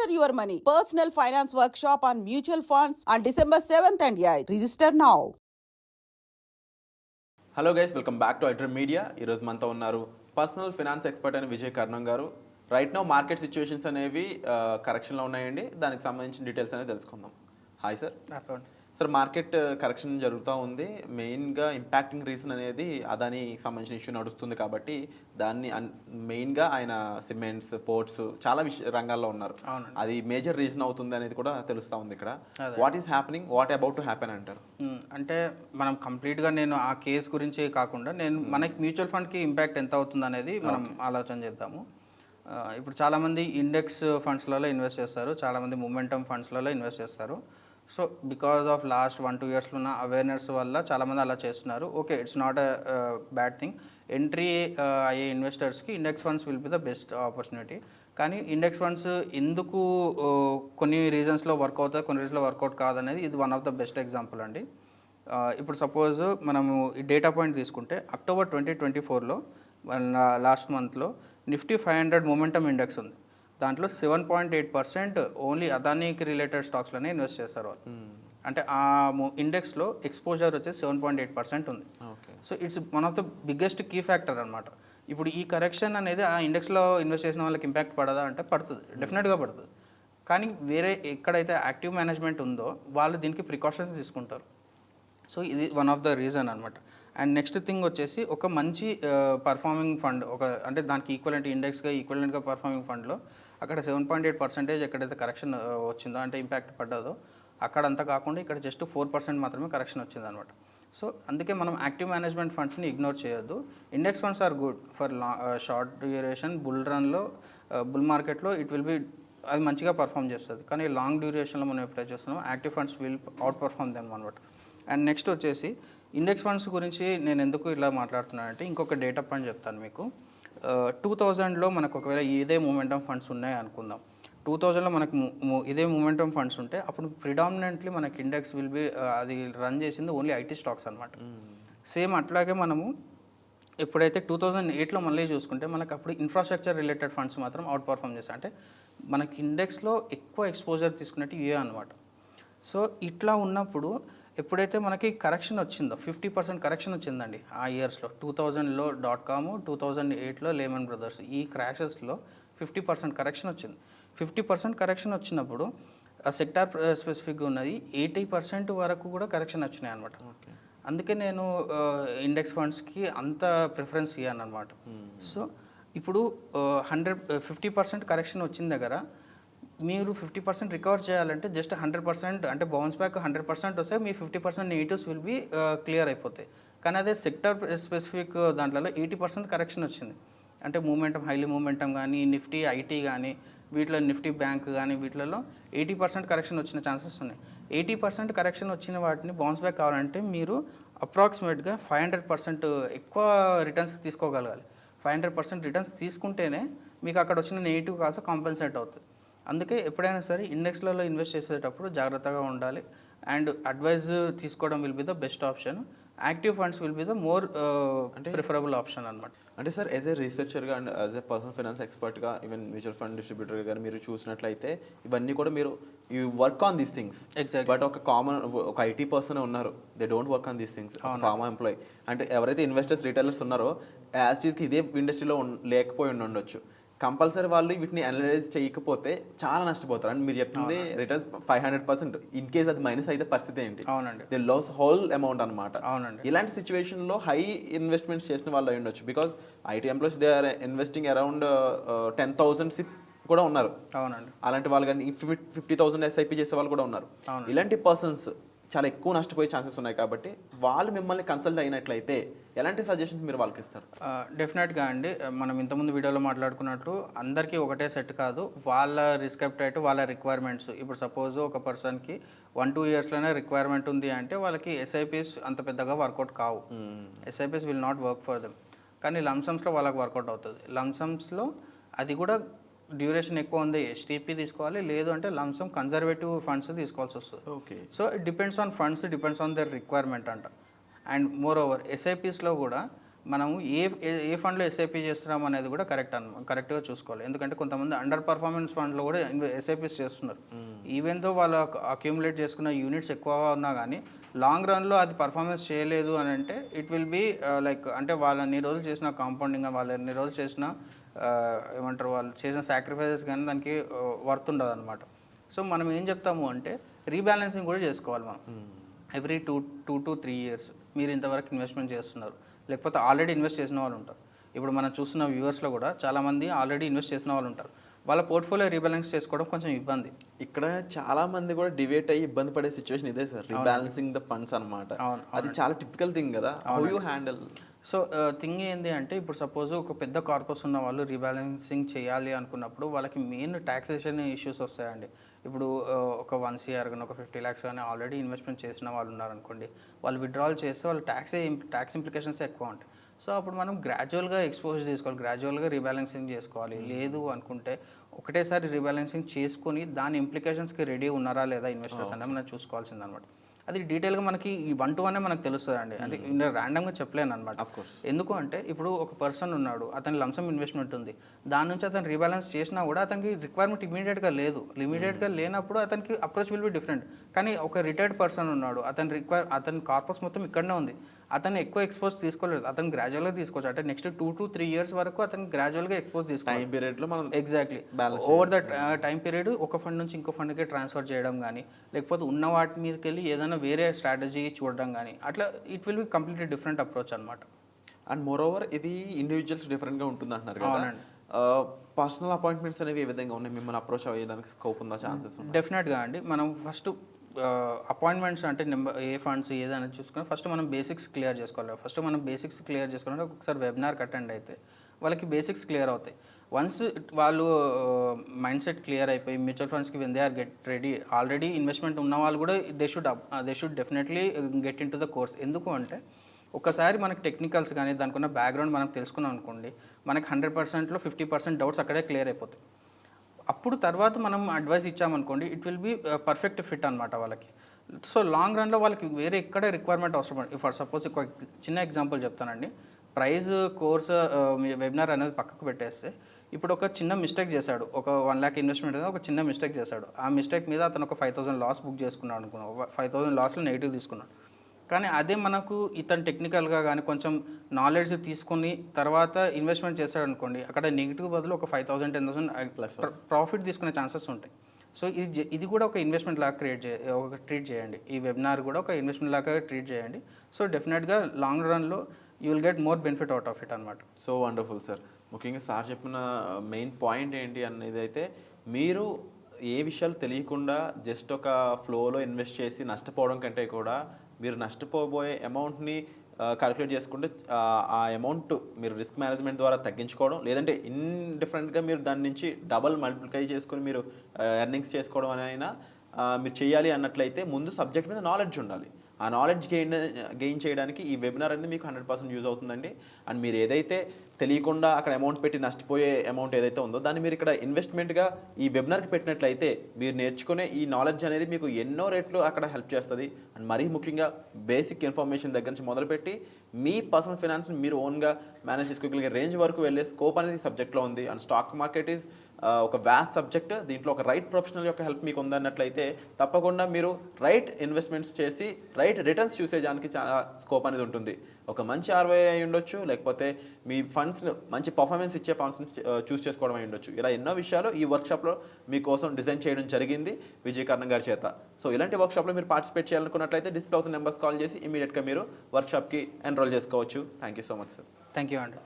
Master your money. Personal finance workshop on mutual funds on December 7th and 8th. Register now. Hello guys, welcome back to iDream media. ఈరోజు మనతో ఉన్నారు personal finance expert అయిన విజయ్ కర్ణం గారు. Right now market situations అనేవి కరెక్షన్లో ఉన్నాయండి. దానికి సంబంధించిన details అనేది తెలుసుకుందాం. Hi sir. Sir, market correction జరుగుతూ ఉంది. మెయిన్గా ఇంపాక్టింగ్ రీజన్ అనేది అదానికి సంబంధించిన ఇష్యూ నడుస్తుంది కాబట్టి దాన్ని మెయిన్గా ఆయన సిమెంట్స్, పోర్ట్స్ చాలా రంగాల్లో ఉన్నారు. అది మేజర్ రీజన్ అవుతుంది అనేది కూడా తెలుస్తూ ఉంది ఇక్కడ. What is happening, what about to happen అంటారు? అంటే మనం కంప్లీట్గా నేను ఆ కేసు గురించి కాకుండా మనకి మ్యూచువల్ ఫండ్కి ఇంపాక్ట్ ఎంత అవుతుంది అనేది మనం ఆలోచన చేద్దాము. ఇప్పుడు చాలామంది ఇండెక్స్ ఫండ్స్లలో ఇన్వెస్ట్ చేస్తారు, చాలామంది మొమెంటమ్ ఫండ్స్లలో ఇన్వెస్ట్ చేస్తారు. సో బికాస్ ఆఫ్ లాస్ట్ 1-2 ఇయర్స్లో ఉన్న అవేర్నెస్ వల్ల చాలామంది అలా చేస్తున్నారు. Okay, it's not a bad thing. Entry అయ్యే ఇన్వెస్టర్స్కి index funds will be the best opportunity. కానీ ఇండెక్స్ ఫండ్స్ ఎందుకు కొన్ని రీజన్స్లో వర్క్ అవుతాయి, కొన్ని రీజన్స్లో వర్కౌట్ కాదనేది ఇది one of the best example అండి. ఇప్పుడు సపోజ్ మనము ఈ డేటా పాయింట్ తీసుకుంటే అక్టోబర్ 2024లో లాస్ట్ మంత్లో నిఫ్టీ 500 మొమెంటమ్ ఇండెక్స్ ఉంది. దాంట్లో 7.8% ఓన్లీ అదానీకి రిలేటెడ్ స్టాక్స్లోనే ఇన్వెస్ట్ చేస్తారు వాళ్ళు. అంటే ఆ ఇండెక్స్లో ఎక్స్పోజర్ వచ్చేసి 7.8% ఉంది. So it's one of the biggest key factor అనమాట. ఇప్పుడు ఈ కరెక్షన్ అనేది ఆ ఇండెక్స్లో ఇన్వెస్ట్ చేసిన వాళ్ళకి ఇంపాక్ట్ పడదా అంటే పడుతుంది, డెఫినెట్గా పడుతుంది. కానీ వేరే ఎక్కడైతే యాక్టివ్ మేనేజ్మెంట్ ఉందో వాళ్ళు దీనికి ప్రికాషన్స్ తీసుకుంటారు. సో ఇది వన్ ఆఫ్ ద రీజన్ అనమాట. అండ్ నెక్స్ట్ థింగ్ వచ్చేసి ఒక మంచి పర్ఫార్మింగ్ ఫండ్, అంటే దానికి ఈక్వలెంట్గా పర్ఫార్మింగ్ ఫండ్లో అక్కడ 7.8% ఎక్కడైతే కరెక్షన్ వచ్చిందో, అంటే ఇంపాక్ట్ పడ్డదో అక్కడంతా కాకుండా ఇక్కడ జస్ట్ 4% మాత్రమే కరెక్షన్ వచ్చింది అనమాట. సో అందుకే మనం యాక్టివ్ మేనేజ్మెంట్ ఫండ్స్ని ఇగ్నోర్ చేయొద్దు. Index funds are good for short duration. Bull మార్కెట్లో ఇట్ విల్ బి అది మంచిగా పర్ఫామ్ చేస్తుంది. కానీ లాంగ్ డ్యూరేషన్లో మనం ఎప్పుడైతే చేస్తున్నామో active funds will out perform them అనమాట. అండ్ నెక్స్ట్ వచ్చేసి ఇండెక్స్ ఫండ్స్ గురించి నేను ఎందుకు ఇలా మాట్లాడుతున్నానంటే ఇంకొక డేటా పాయింట్ చెప్తాను మీకు. 2000లో మనకు ఒకవేళ ఇదే మొమెంటమ్ ఫండ్స్ ఉన్నాయి అనుకుందాం. 2000లో మనకు ఇదే మొమెంటమ్ ఫండ్స్ ఉంటే అప్పుడు ప్రిడామినెంట్లీ మనకి ఇండెక్స్ విల్ బి అది రన్ చేసింది ఓన్లీ ఐటీ స్టాక్స్ అనమాట. సేమ్ అట్లాగే మనము ఎప్పుడైతే 2008లో మళ్ళీ చూసుకుంటే మనకు అప్పుడు ఇన్ఫ్రాస్ట్రక్చర్ రిలేటెడ్ ఫండ్స్ మాత్రం అవుట్ పర్ఫామ్ చేస్తాయి. అంటే మనకి ఇండెక్స్లో ఎక్కువ ఎక్స్పోజర్ తీసుకున్నట్టు ఇవే అనమాట. సో ఇట్లా ఉన్నప్పుడు ఎప్పుడైతే మనకి కరెక్షన్ వచ్చిందో 50% కరెక్షన్ వచ్చిందండి ఆ ఇయర్స్లో. 2000లో .com, 2008లో లేమన్ బ్రదర్స్, ఈ క్రాషెస్లో 50% కరెక్షన్ వచ్చింది. 50% కరెక్షన్ వచ్చినప్పుడు ఆ సెక్టార్ స్పెసిఫిక్గా ఉన్నది 80% వరకు కూడా కరెక్షన్ వచ్చినాయి అనమాట. అందుకే నేను ఇండెక్స్ ఫండ్స్కి అంత ప్రిఫరెన్స్ ఇవ్వను అనమాట. సో ఇప్పుడు 50% కరెక్షన్ వచ్చిన దగ్గర మీరు 50% రికవర్ చేయాలంటే జస్ట్ 100%, అంటే బౌన్స్ బ్యాక్ 100% వస్తే మీ 50% నెగిటివ్స్ విల్ బి క్లియర్ అయిపోతాయి. కానీ అదే సెక్టర్ స్పెసిఫిక్ దాంట్లో 80% కరెక్షన్ వచ్చింది. అంటే హైలీ మూమెంటం కానీ, నిఫ్టీ ఐటీ కానీ, వీటిలో నిఫ్టీ బ్యాంక్ కానీ వీటిలలో 80% కరెక్షన్ వచ్చిన ఛాన్సెస్ ఉన్నాయి. 80% కరెక్షన్ వచ్చిన వాటిని బౌన్స్ బ్యాక్ కావాలంటే మీరు అప్రాక్సిమేట్గా 500% ఎక్కువ రిటర్న్స్ తీసుకోగలగాలి. 500% రిటర్న్స్ తీసుకుంటేనే మీకు అక్కడ వచ్చిన నెగిటివ్ కాస్త కాంపెన్సేట్ అవుతుంది. అందుకే ఎప్పుడైనా సరే ఇండెక్స్లలో ఇన్వెస్ట్ చేసేటప్పుడు జాగ్రత్తగా ఉండాలి. అండ్ అడ్వైజ్ తీసుకోవడం will be the best option. Active funds will be the more preferable option అనమాట. అంటే సార్, యాజ్ ఏ రీసెర్చర్గా and as a personal finance ఎక్స్పర్ట్గా, ఈవెన్ మ్యూచువల్ ఫండ్ డిస్ట్రిబ్యూటర్గా కానీ మీరు చూసినట్లయితే ఇవన్నీ కూడా మీరు you work on these things. Exact. But ఒక ఐటీ పర్సన్ ఉన్నారు, they don't work on these things. Pharma employee అంటే ఎవరైతే ఇన్వెస్టర్స్, రిటైలర్స్ ఉన్నారో యాజ్ టీజ్కి ఇదే ఇండస్ట్రీలో లేకపోయి ఉండొచ్చు. కంపల్సరీ వాళ్ళు వీటిని అనలైజ్ చేయకపోతే చాలా నష్టపోతారు. అండ్ మీరు చెప్తుంది రిటర్న్స్ 500%. ఇన్ కేస్ అది మైనస్ అయితే పరిస్థితి ఏంటి? అవునండి, దే లాస్ హోల్ అమౌంట్ అనమాట. అవునండి. ఇలాంటి సిచ్యువేషన్లో హై ఇన్వెస్ట్మెంట్స్ చేసిన వాళ్ళు అయి ఉండొచ్చు. Because IT employees they are investing around 10,000 SIP కూడా ఉన్నారు. అవునండి. అలాంటి వాళ్ళు కానీ 50,000 ఎస్ఐపి చేసే వాళ్ళు కూడా ఉన్నారు. ఇలాంటి పర్సన్స్ చాలా ఎక్కువ నష్టపోయే ఛాన్సెస్ ఉన్నాయి. కాబట్టి వాళ్ళు మిమ్మల్ని కన్సల్ట్ అయినట్లయితే ఎలాంటి సజెషన్స్ మీరు వాళ్ళకి ఇస్తారు? డెఫినెట్గా అండి, మనం ఇంతకుముందు వీడియోలో మాట్లాడుకున్నట్లు అందరికీ ఒకటే సెట్ కాదు. వాళ్ళ రిస్క్ అప్టైట్, వాళ్ళ రిక్వైర్మెంట్స్. ఇప్పుడు సపోజ్ ఒక పర్సన్కి 1-2 ఇయర్స్లోనే రిక్వైర్మెంట్ ఉంది అంటే వాళ్ళకి ఎస్ఐపిస్ అంత పెద్దగా వర్కౌట్ కావు. SIPs will not work for them. కానీ లంసమ్స్లో వాళ్ళకి వర్కౌట్ అవుతుంది. లంసమ్స్లో అది కూడా డ్యూరేషన్ ఎక్కువ ఉంది, ఎస్టీపీ తీసుకోవాలి, లేదు అంటే లంసమ్ కన్జర్వేటివ్ ఫండ్స్ తీసుకోవాల్సి వస్తుంది. Okay. So it depends on funds, depends on their requirement అంట. అండ్ మోర్ ఓవర్ ఎస్ఐపిస్లో కూడా మనము ఏ ఫండ్లో ఎస్ఐపి చేస్తున్నాం అనేది కూడా కరెక్ట్గా చూసుకోవాలి. ఎందుకంటే కొంతమంది అండర్ పర్ఫార్మెన్స్ ఫండ్లో కూడా ఎస్ఐపిస్ చేస్తున్నారు. ఈవెన్ దో వాళ్ళు అక్యూములేట్ చేసుకున్న యూనిట్స్ ఎక్కువ ఉన్నా కానీ లాంగ్ రన్లో అది పర్ఫార్మెన్స్ చేయలేదు అని అంటే ఇట్ విల్ బీ లైక్ అంటే వాళ్ళు ఎన్ని రోజులు చేసిన కాంపౌండింగ్, వాళ్ళు ఎన్ని రోజులు చేసిన ఏమంటారు వాళ్ళు చేసిన సాక్రిఫైసెస్ కానీ దానికి వర్త్ ఉండదు అనమాట. సో మనం ఏం చెప్తాము అంటే రీబ్యాలెన్సింగ్ కూడా చేసుకోవాలి మనం. ఎవ్రీ 2 to 3 years మీరు ఇంతవరకు ఇన్వెస్ట్మెంట్ చేస్తున్నారు, లేకపోతే ఆల్రెడీ ఇన్వెస్ట్ చేసిన వాళ్ళు ఉంటారు. ఇప్పుడు మనం చూస్తున్న వ్యూవర్స్లో కూడా చాలామంది ఆల్రెడీ ఇన్వెస్ట్ చేసిన వాళ్ళు ఉంటారు. వాళ్ళ పోర్ట్ఫోలియో రీబ్యాలెన్స్ చేసుకోవడం కొంచెం ఇబ్బంది. ఇక్కడ చాలా మంది కూడా డివేట్ అయ్యి ఇబ్బంది పడే సిచ్యువేషన్ ఇదే సార్, రీబ్యాలెన్సింగ్ ద ఫండ్స్ అనమాట. అది చాలా టిపికల్ థింగ్ కదా. How you handle? So thing ఏంటి అంటే ఇప్పుడు సపోజ్ ఒక పెద్ద కార్పస్ ఉన్న వాళ్ళు రీబ్యాలెన్సింగ్ చేయాలి అనుకున్నప్పుడు వాళ్ళకి మెయిన్ ట్యాక్సేషన్ ఇష్యూస్ వస్తాయండి. ఇప్పుడు ఒక 1 CR కానీ ఒక 50 lakhs కానీ ఆల్రెడీ ఇన్వెస్ట్మెంట్ చేసిన వాళ్ళు ఉన్నారనుకోండి, వాళ్ళు విత్డ్రాల్ చేస్తే వాళ్ళు ట్యాక్స్ ఇంప్లికేషన్స్ ఎక్కువ ఉంటాయి. సో అప్పుడు మనం గ్రాడ్యువల్గా ఎక్స్పోజ్ తీసుకోవాలి, గ్రాడ్యువల్గా రీబ్యాలెన్సింగ్ చేసుకోవాలి. లేదు అనుకుంటే ఒకటేసారి రీబ్యాలెన్సింగ్ చేసుకొని దాని ఇంప్లికేషన్స్కి రెడీ ఉన్నారా లేదా ఇన్వెస్టర్స్ అనేది మనం చూసుకోవాల్సింది అనమాట. అది డీటెయిల్గా మనకి 1 to 1 మనకు తెలుస్తుంది అండి. అంటే ర్యాండమ్గా చెప్పలేను అనమాట. ఎందుకు అంటే ఇప్పుడు ఒక పర్సన్ ఉన్నాడు, అతని లంసమ్ ఇన్వెస్ట్మెంట్ ఉంది, దాని నుంచి అతను రీబ్యాలెన్స్ చేసినా కూడా అతనికి రిక్వైర్మెంట్ ఇమీడియట్గా లేదు. ఇమీడియట్గా లేనప్పుడు అతనికి అప్రోచ్ విల్ బి డిఫరెంట్. కానీ ఒక రిటైర్డ్ పర్సన్ ఉన్నాడు, అతని కార్పస్ మొత్తం ఇక్కడనే ఉంది, అతను ఎక్కువ ఎక్స్పోజ్ తీసుకోలేదు, అతను గ్రాడ్యువల్గా తీసుకోవచ్చు. అంటే నెక్స్ట్ 2 to 3 years వరకు అతను గ్రాడ్యువల్గా ఎక్స్పోజ్ తీసుకోవాలి. టైం పీరియడ్లో మనం exactly over that time period ఒక ఫండ్ నుంచి ఇంకో ఫండ్కి ట్రాన్స్ఫర్ చేయడం కానీ, లేకపోతే ఉన్న వాటి మీదకి వెళ్ళి ఏదైనా వేరే స్ట్రాటజీ చూడడం కానీ, అట్లా it will be completely different approach అనమాట. అండ్ మోర్ ఓవర్ ఇది ఇండివిజువల్స్ డిఫరెంట్గా ఉంటుంది అంటున్నారు కదా. పర్సనల్ అపాయింట్మెంట్స్ అనేవి ఏ విధంగా ఉన్నాయి? మిమ్మల్ని అప్రోచ్ అయ్యడానికి స్కోప్ ఉందా, ఛాన్సెస్? డెఫినెట్గా అండి. మనం ఫస్ట్ అపాయింట్మెంట్స్ అంటే ఏ ఫండ్స్ ఏదైనా చూసుకొని ఫస్ట్ మనం బేసిక్స్ క్లియర్ చేసుకోవాలి. ఫస్ట్ మనం బేసిక్స్ క్లియర్ చేసుకోవాలంటే ఒకసారి వెబినార్కి అటెండ్ అయితే వాళ్ళకి బేసిక్స్ క్లియర్ అవుతాయి. వన్స్ వాళ్ళు మైండ్ సెట్ క్లియర్ అయిపోయి మ్యూచువల్ ఫండ్స్కి when they are get ready, already investment ఉన్న వాళ్ళు కూడా they should definitely get in to the course. ఎందుకు అంటే ఒకసారి మనకి టెక్నికల్స్ కానీ దానికి ఉన్న బ్యాక్గ్రౌండ్ మనం తెలుసుకున్నాం అనుకోండి, మనకి 100%లో 50% డౌట్స్ అక్కడే క్లియర్ అయిపోతాయి. అప్పుడు తర్వాత మనం అడ్వైస్ ఇచ్చామనుకోండి, it will be perfect fit అనమాట వాళ్ళకి. సో లాంగ్ రన్లో వాళ్ళకి వేరే ఎక్కడ రిక్వైర్మెంట్ అవసరం పడి, ఫర్ సపోజ్ ఒక చిన్న ఎగ్జాంపుల్ చెప్తానండి. ప్రైజ్ కోర్స్ వెబినార్ అనేది పక్కకు పెట్టేస్తే ఇప్పుడు ఒక చిన్న మిస్టేక్ చేశాడు, ఒక 1 lakh ఇన్వెస్ట్మెంట్ అనేది ఒక చిన్న మిస్టేక్ చేశాడు. ఆ మిస్టేక్ మీద అతను ఒక 5,000 లాస్ బుక్ చేసుకున్నాడు అనుకున్నాం, 5,000 లాస్లో నెగిటివ్ తీసుకున్నాడు. కానీ అదే మనకు ఇతను టెక్నికల్గా కానీ కొంచెం నాలెడ్జ్ తీసుకుని తర్వాత ఇన్వెస్ట్మెంట్ చేశాడు అనుకోండి, అక్కడ నెగిటివ్ బదులు ఒక 5,000 10,000 ప్రాఫిట్ తీసుకునే ఛాన్సెస్ ఉంటాయి. సో ఇది కూడా ఒక ఇన్వెస్ట్మెంట్ లాగా ట్రీట్ చేయండి. ఈ వెబినార్ కూడా ఒక ఇన్వెస్ట్మెంట్ లాగా ట్రీట్ చేయండి. సో డెఫినెట్గా లాంగ్ రన్లో you will get more benefit out of it అనమాట. So wonderful sir. ముఖ్యంగా సార్ చెప్పిన మెయిన్ పాయింట్ ఏంటి అనేది అయితే, మీరు ఏ విషయాలు తెలియకుండా జస్ట్ ఒక ఫ్లోలో ఇన్వెస్ట్ చేసి నష్టపోవడం కంటే కూడా మీరు నష్టపోబోయే అమౌంట్ని క్యాలిక్యులేట్ చేసుకుంటే ఆ అమౌంట్ మీరు రిస్క్ మేనేజ్మెంట్ ద్వారా తగ్గించుకోవడం, లేదంటే ఇండిఫరెంట్గా మీరు దాని నుంచి డబల్ మల్టిప్లై చేసుకొని మీరు ఎర్నింగ్స్ చేసుకోవడం అయినా మీరు చేయాలి అన్నట్లయితే ముందు సబ్జెక్ట్ మీద నాలెడ్జ్ ఉండాలి. ఆ నాలెడ్జ్ గెయిన్ చేయడానికి ఈ వెబినార్ అనేది మీకు 100% యూజ్ అవుతుందండి. అండ్ మీరు ఏదైతే తెలియకుండా అక్కడ అమౌంట్ పెట్టి నష్టపోయే అమౌంట్ ఏదైతే ఉందో దాన్ని మీరు ఇక్కడ ఇన్వెస్ట్మెంట్గా ఈ వెబినార్కి పెట్టినట్లయితే మీరు నేర్చుకునే ఈ నాలెడ్జ్ అనేది మీకు ఎన్నో రేట్లు అక్కడ హెల్ప్ చేస్తుంది. అండ్ మరీ ముఖ్యంగా బేసిక్ ఇన్ఫర్మేషన్ దగ్గర నుంచి మొదలుపెట్టి మీ పర్సనల్ ఫైనాన్స్ని మీరు ఓన్గా మేనేజ్ చేసుకోగలిగే రేంజ్ వరకు వెళ్ళే స్కోప్ అనేది సబ్జెక్ట్లో ఉంది. అండ్ స్టాక్ మార్కెట్ ఈజ్ ఒక వ్యాస్ట్ సబ్జెక్ట్. దీంట్లో ఒక రైట్ ప్రొఫెషనల్ యొక్క హెల్ప్ మీకు ఉందన్నట్లయితే తప్పకుండా మీరు రైట్ ఇన్వెస్ట్మెంట్స్ చేసి రైట్ రిటర్న్స్ చూసేదానికి చాలా స్కోప్ అనేది ఉంటుంది. ఒక మంచి ROI అయి ఉండొచ్చు, లేకపోతే మీ ఫండ్స్ మంచి పర్ఫార్మెన్స్ ఇచ్చే ఫండ్స్ని చూస్ చేసుకోవడం అయి ఉండొచ్చు. ఇలా ఎన్నో విషయాలు ఈ వర్క్షాప్లో మీకోసం డిజైన్ చేయడం జరిగింది విజయ్ కర్ణం గారి చేత. సో ఇలాంటి వర్క్షాప్లో మీరు పార్టిసిపేట్ చేయాలనుకున్నట్లయితే డిస్ప్లే అవుతున్న నెంబర్స్ కాల్ చేసి ఇమీడియట్గా మీరు వర్క్షాప్కి ఎన్రోల్ చేసుకోవచ్చు. Thank you so much sir. Thank you అండి.